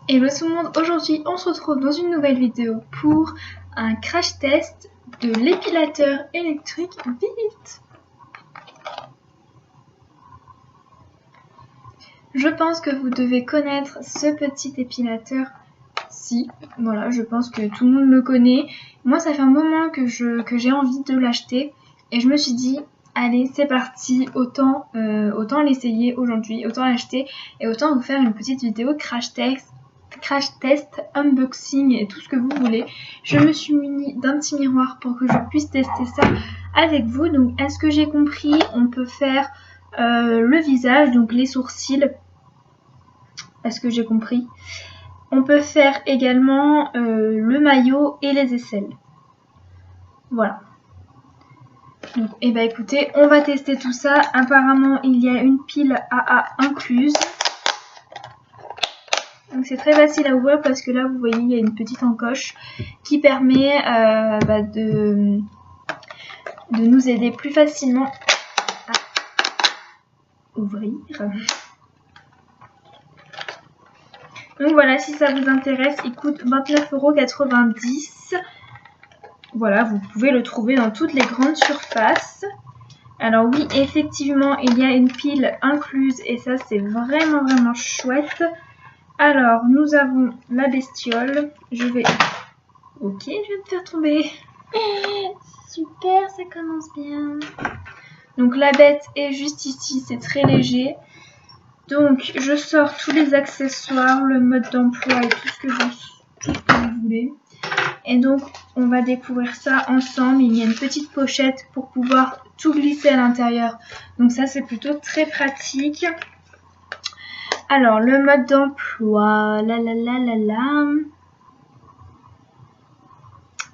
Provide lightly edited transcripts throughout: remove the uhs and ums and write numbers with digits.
Hello tout le monde, aujourd'hui on se retrouve dans une nouvelle vidéo pour un crash test de l'épilateur électrique Vivit. Je pense que vous devez connaître ce petit épilateur. Si, voilà, je pense que tout le monde le connaît. Moi ça fait un moment que j'ai envie de l'acheter et je me suis dit allez c'est parti, autant l'essayer aujourd'hui, autant l'acheter et autant vous faire une petite vidéo crash test, unboxing et tout ce que vous voulez. Je me suis munie d'un petit miroir pour que je puisse tester ça avec vous. Donc à ce que j'ai compris, on peut faire le visage, donc les sourcils, à ce que j'ai compris. On peut faire également le maillot et les aisselles. Voilà. Donc, et bah écoutez, on va tester tout ça. Apparemment, il y a une pile AA incluse. Donc c'est très facile à ouvrir parce que là, vous voyez, il y a une petite encoche qui permet de nous aider plus facilement à ouvrir. Donc voilà, si ça vous intéresse, il coûte 29,90 €. Voilà, vous pouvez le trouver dans toutes les grandes surfaces. Alors oui, effectivement, il y a une pile incluse et ça, c'est vraiment chouette. Alors, nous avons la bestiole. Ok, je vais me faire tomber. Super, ça commence bien. Donc la bête est juste ici, c'est très léger. Donc, je sors tous les accessoires, le mode d'emploi et tout ce que vous voulez. Et donc, on va découvrir ça ensemble. Il y a une petite pochette pour pouvoir tout glisser à l'intérieur. Donc ça, c'est plutôt très pratique. Alors, le mode d'emploi,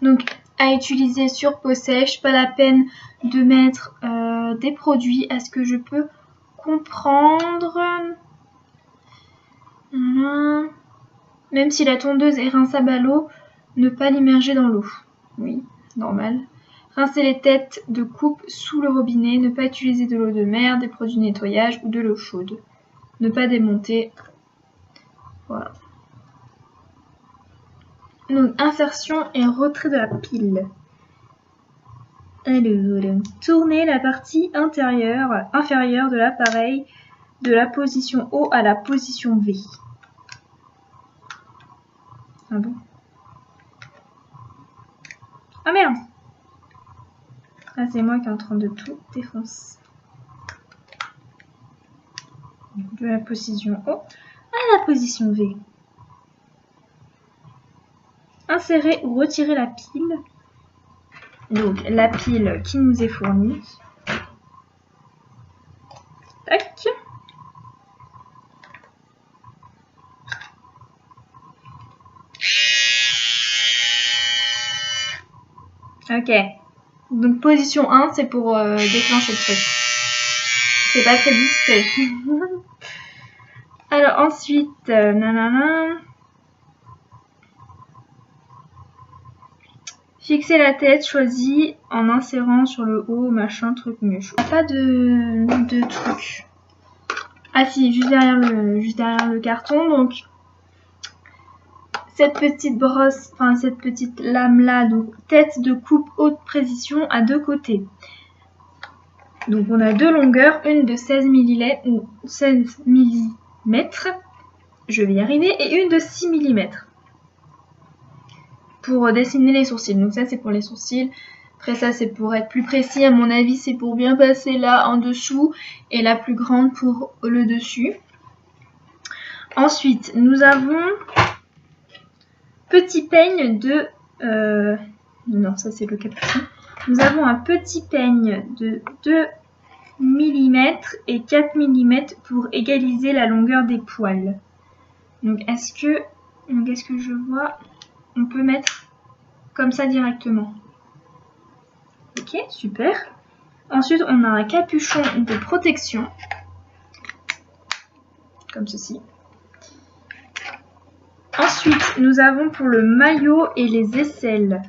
Donc, à utiliser sur peau sèche, pas la peine de mettre des produits, à ce que je peux comprendre. Même si la tondeuse est rinçable à l'eau, ne pas l'immerger dans l'eau. Oui, normal. Rincer les têtes de coupe sous le robinet, ne pas utiliser de l'eau de mer, des produits de nettoyage ou de l'eau chaude. Ne pas démonter. Voilà. Donc, insertion et retrait de la pile. Alors, tournez la partie inférieure de l'appareil de la position O à la position V. Ah bon? Ah merde! Ah, c'est moi qui est en train de tout défoncer. De la position O à la position V. Insérer ou retirer la pile. Donc la pile qui nous est fournie. Tac. Ok. Donc position 1, c'est pour déclencher le truc. C'est pas très discret. Alors ensuite, fixer la tête choisie en insérant sur le haut, machin, truc mieux. Pas de truc. Ah si, juste derrière le carton. Donc cette petite brosse, enfin cette petite lame là, donc tête de coupe haute précision à deux côtés. Donc on a deux longueurs, une de 16 mm, je vais y arriver, et une de 6 mm pour dessiner les sourcils. Donc ça c'est pour les sourcils. Après ça c'est pour être plus précis, à mon avis c'est pour bien passer là en dessous et la plus grande pour le dessus. Ensuite nous avons petit peigne de... non ça c'est le capuchon. Nous avons un petit peigne de 2 mm et 4 mm pour égaliser la longueur des poils. Donc est-ce que je vois? On peut mettre comme ça directement. Ok, super. Ensuite, on a un capuchon de protection. Comme ceci. Ensuite, nous avons pour le maillot et les aisselles.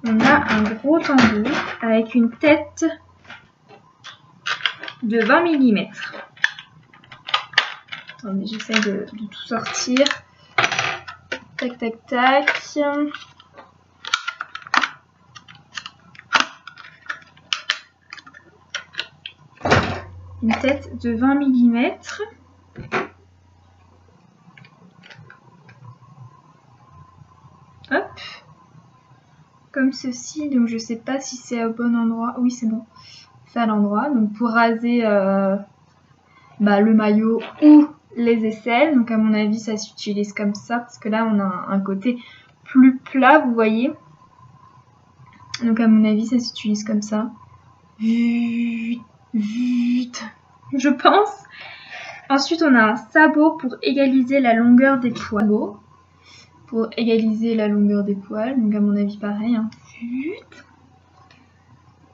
On a un gros tambour avec une tête de 20 mm. Attendez, j'essaie de tout sortir. Tac, tac, tac. Une tête de 20 mm. Hop. Comme ceci. Donc je sais pas si c'est au bon endroit. Oui, c'est bon. C'est à l'endroit. Donc pour raser le maillot ou les aisselles. Donc à mon avis ça s'utilise comme ça. Parce que là on a un côté plus plat, vous voyez. Donc à mon avis ça s'utilise comme ça. Je pense. Ensuite on a un sabot pour égaliser la longueur des poils. Pour égaliser la longueur des poils. Donc à mon avis pareil. Hein.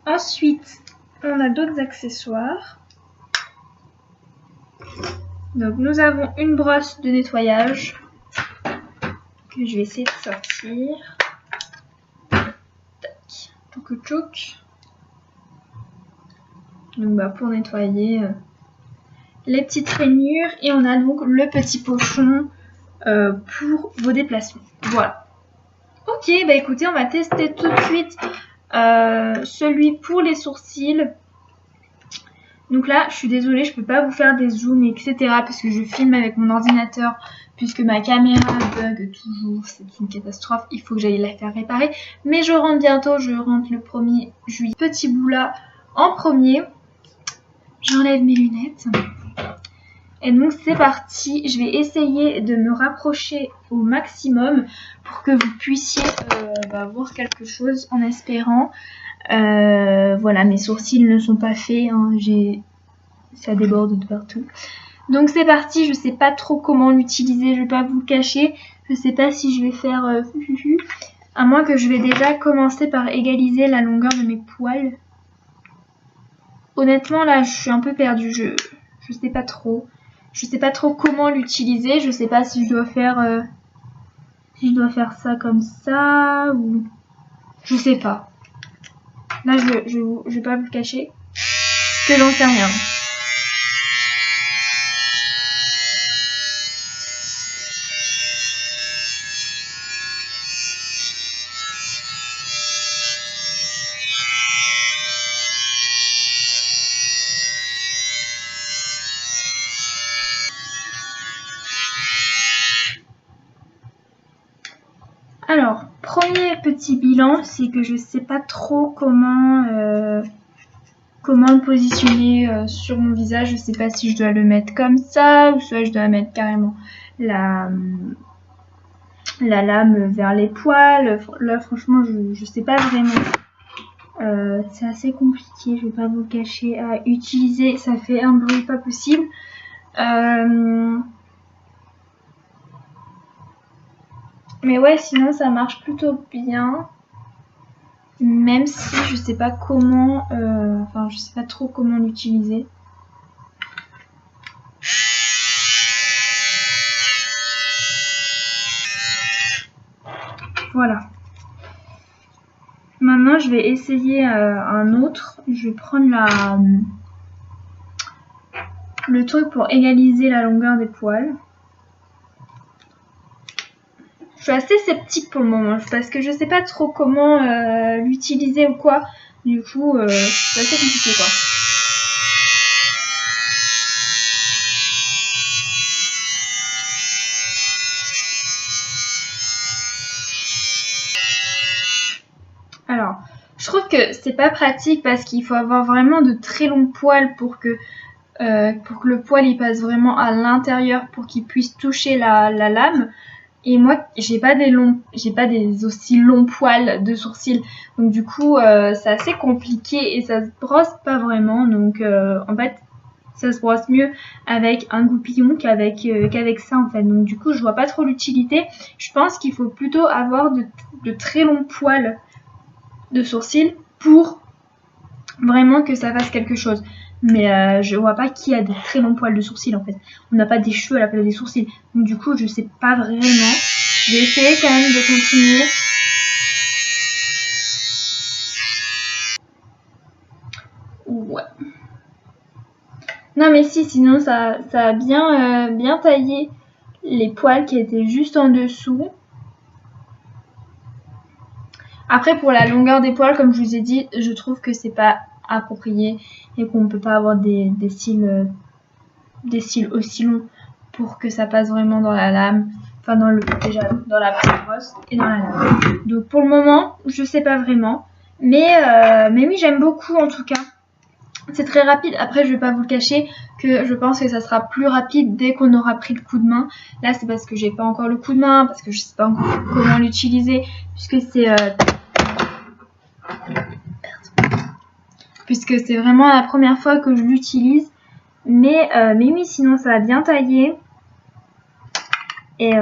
Ensuite on a d'autres accessoires. Donc nous avons une brosse de nettoyage que je vais essayer de sortir. Tac. Tchouk. Donc pour nettoyer les petites rainures. Et on a donc le petit pochon pour vos déplacements. Voilà. Ok, écoutez, on va tester tout de suite celui pour les sourcils. Donc là, je suis désolée, je peux pas vous faire des zooms, etc. parce que je filme avec mon ordinateur, puisque ma caméra bug toujours, c'est une catastrophe, il faut que j'aille la faire réparer. Mais je rentre bientôt, je rentre le 1er juillet. Petit bout là, en premier. J'enlève mes lunettes. Et donc c'est parti, je vais essayer de me rapprocher au maximum pour que vous puissiez voir quelque chose en espérant. Voilà, mes sourcils ne sont pas faits, hein, ça déborde de partout. Donc c'est parti, je sais pas trop comment l'utiliser, je vais pas vous le cacher. Je sais pas si je vais faire à moins que je vais déjà commencer par égaliser la longueur de mes poils. Honnêtement là je suis un peu perdue, je sais pas trop. Je sais pas trop comment l'utiliser, je sais pas si je dois faire ça comme ça ou je sais pas. Là je vais pas vous le cacher que j'en sais rien. Alors, premier petit bilan, c'est que je sais pas trop comment le positionner sur mon visage. Je sais pas si je dois le mettre comme ça ou soit je dois mettre carrément la lame vers les poils. Là, franchement, je sais pas vraiment. C'est assez compliqué, je vais pas vous le cacher, à utiliser. Ça fait un bruit pas possible. Mais ouais, sinon ça marche plutôt bien. Même si je sais pas comment, je sais pas trop comment l'utiliser. Voilà. Maintenant, je vais essayer un autre. Je vais prendre le truc pour égaliser la longueur des poils. Je suis assez sceptique pour le moment parce que je sais pas trop comment l'utiliser ou quoi. Du coup, c'est assez compliqué quoi. Alors, je trouve que c'est pas pratique parce qu'il faut avoir vraiment de très longs poils pour que le poil il passe vraiment à l'intérieur pour qu'il puisse toucher la lame. Et moi, j'ai pas des aussi longs poils de sourcils. Donc du coup, c'est assez compliqué et ça se brosse pas vraiment. Donc en fait, ça se brosse mieux avec un goupillon qu'avec ça en fait. Donc du coup, je vois pas trop l'utilité. Je pense qu'il faut plutôt avoir de très longs poils de sourcils pour vraiment que ça fasse quelque chose. Mais je vois pas qui a des très longs poils de sourcils en fait. On n'a pas des cheveux à la place des sourcils. Donc du coup, je sais pas vraiment. Je vais essayer quand même de continuer. Ouais. Non mais si, sinon ça a bien taillé les poils qui étaient juste en dessous. Après pour la longueur des poils, comme je vous ai dit, je trouve que c'est pas approprié et qu'on ne peut pas avoir des cils aussi longs pour que ça passe vraiment dans la lame, enfin déjà dans la brosse et dans la lame. Donc pour le moment, je sais pas vraiment, mais oui, j'aime beaucoup en tout cas. C'est très rapide. Après, je vais pas vous le cacher que je pense que ça sera plus rapide dès qu'on aura pris le coup de main. Là, c'est parce que j'ai pas encore le coup de main, parce que je sais pas encore comment l'utiliser, puisque c'est vraiment la première fois que je l'utilise. Mais oui, sinon ça va bien tailler. Et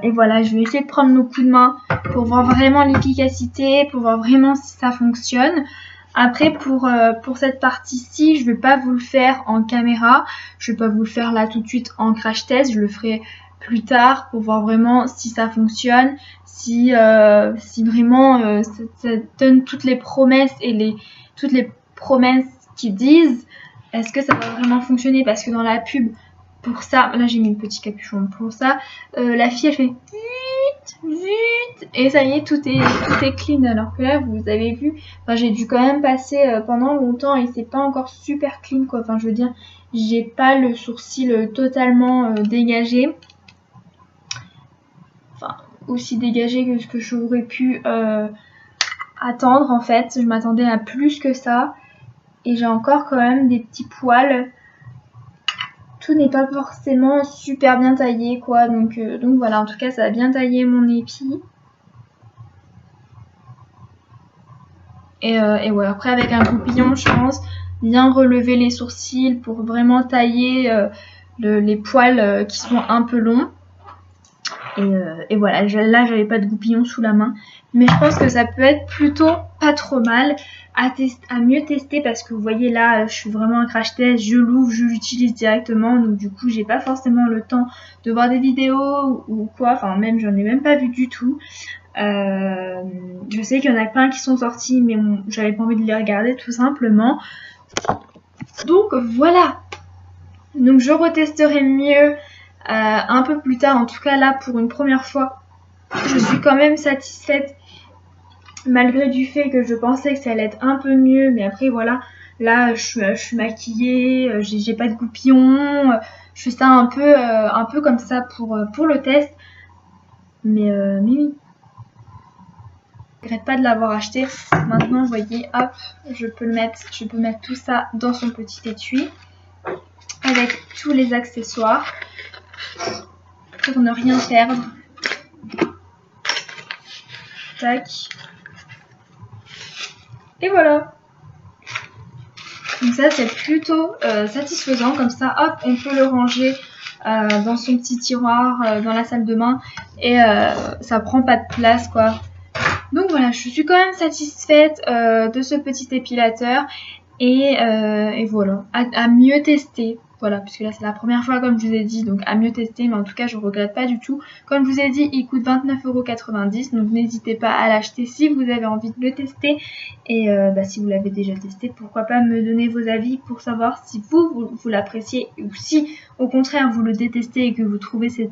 voilà, je vais essayer de prendre le coup de main pour voir vraiment l'efficacité, pour voir vraiment si ça fonctionne. Après, pour cette partie-ci, je ne vais pas vous le faire en caméra. Je ne vais pas vous le faire là tout de suite en crash test. Je le ferai plus tard pour voir vraiment si ça fonctionne, si vraiment ça donne toutes les promesses et toutes les promesses qui disent. Est-ce que ça va vraiment fonctionner? Parce que dans la pub, pour ça, là j'ai mis le petit capuchon pour ça, la fille elle fait vite et ça y est, tout est clean, alors que là vous avez vu, enfin, j'ai dû quand même passer pendant longtemps et c'est pas encore super clean quoi, enfin je veux dire, j'ai pas le sourcil totalement dégagé, enfin aussi dégagé que ce que j'aurais pu attendre en fait. Je m'attendais à plus que ça et j'ai encore quand même des petits poils. Tout n'est pas forcément super bien taillé quoi, donc voilà, en tout cas ça a bien taillé mon épi. Et ouais, après avec un goupillon je pense bien relever les sourcils pour vraiment tailler les poils qui sont un peu longs. Et voilà, là j'avais pas de goupillon sous la main, mais je pense que ça peut être plutôt pas trop mal à mieux tester, parce que vous voyez là je suis vraiment un crash test, je l'ouvre, je l'utilise directement, donc du coup j'ai pas forcément le temps de voir des vidéos ou quoi, enfin même j'en ai même pas vu du tout. Je sais qu'il y en a plein qui sont sortis, mais j'avais pas envie de les regarder tout simplement. Donc voilà, donc je retesterai mieux un peu plus tard. En tout cas là pour une première fois je suis quand même satisfaite, malgré du fait que je pensais que ça allait être un peu mieux, mais après voilà, là je suis maquillée, j'ai pas de goupillon, je fais ça un peu comme ça pour le test, mais oui, je regrette pas de l'avoir acheté. Maintenant vous voyez, hop, je peux mettre tout ça dans son petit étui avec tous les accessoires pour ne rien perdre. Tac. Et voilà. Donc ça c'est plutôt satisfaisant, comme ça hop on peut le ranger dans son petit tiroir dans la salle de bain et ça prend pas de place quoi. Donc voilà, je suis quand même satisfaite de ce petit épilateur et voilà, à mieux tester. Voilà, puisque là c'est la première fois comme je vous ai dit, donc à mieux tester, mais en tout cas je regrette pas du tout. Comme je vous ai dit, il coûte 29,90 €, donc n'hésitez pas à l'acheter si vous avez envie de le tester. Et si vous l'avez déjà testé, pourquoi pas me donner vos avis pour savoir si vous l'appréciez ou si au contraire vous le détestez et que vous trouvez cet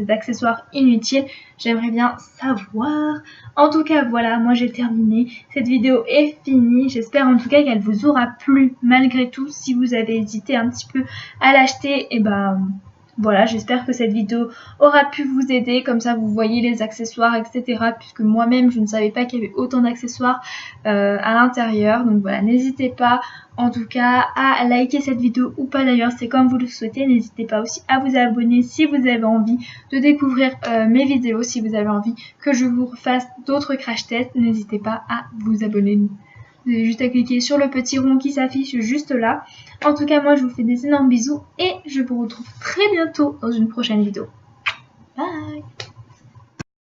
accessoire inutile. J'aimerais bien savoir. En tout cas voilà, moi j'ai terminé, cette vidéo est finie, j'espère en tout cas qu'elle vous aura plu malgré tout. Si vous avez hésité un petit peu à l'acheter, et voilà, j'espère que cette vidéo aura pu vous aider, comme ça vous voyez les accessoires etc, puisque moi-même je ne savais pas qu'il y avait autant d'accessoires à l'intérieur. Donc voilà, n'hésitez pas en tout cas à liker cette vidéo ou pas, d'ailleurs c'est comme vous le souhaitez. N'hésitez pas aussi à vous abonner si vous avez envie de découvrir mes vidéos, si vous avez envie que je vous refasse d'autres crash tests, n'hésitez pas à vous abonner. Vous avez juste à cliquer sur le petit rond qui s'affiche juste là. En tout cas moi je vous fais des énormes bisous et je vous retrouve très bientôt dans une prochaine vidéo. Bye.